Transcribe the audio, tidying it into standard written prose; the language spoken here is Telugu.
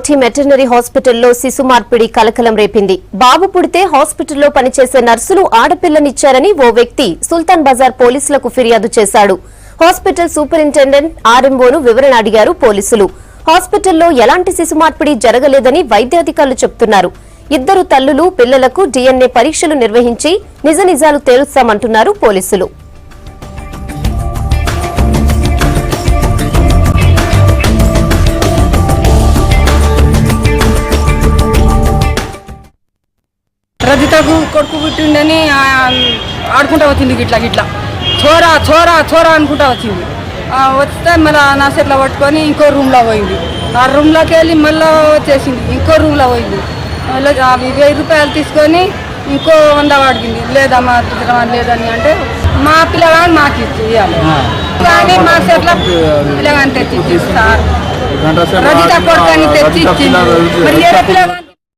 కోఠి వెటర్నరీ హాస్పిటల్లో శిశు మార్పిడి కలకలం రేపింది. బాబు పుడితే హాస్పిటల్లో పనిచేసే నర్సులు ఆడపిల్లనిచ్చారని ఓ వ్యక్తి సుల్తాన్ బజార్ పోలీసులకు ఫిర్యాదు చేశాడు. హాస్పిటల్ సూపరింటెండెంట్ ఆర్ఎంఓను వివరణ అడిగారు పోలీసులు. హాస్పిటల్లో ఎలాంటి శిశు మార్పిడి జరగలేదని వైద్యాధికారులు చెబుతున్నారు. ఇద్దరు తల్లులు పిల్లలకు DNA పరీక్షలు నిర్వహించి నిజ నిజాలు తేలుస్తామంటున్నారు పోలీసులు. రజితకు కొడుకు పుట్టిండని ఆడుకుంటా వచ్చింది. గిట్లా గిట్లా చోరా చోరా చోరా అనుకుంటా వచ్చింది. వస్తే మళ్ళీ నా సెట్లో పట్టుకొని ఇంకో రూమ్లో పోయింది. ఆ రూమ్లోకి వెళ్ళి మళ్ళీ వచ్చేసింది. ఇంకో రూమ్లో పోయింది. 1000 రూపాయలు తీసుకొని ఇంకో 100 అడిగింది. లేదమ్మా లేదని అంటే మా పిల్లగాని మాకు ఇవ్వాలి కానీ మా సెట్లో పిల్లగాని తెచ్చి ఇచ్చింది సార్. రజిత కొడుకు అని తెచ్చి ఇచ్చింది. మరి ఏ పిల్లగాని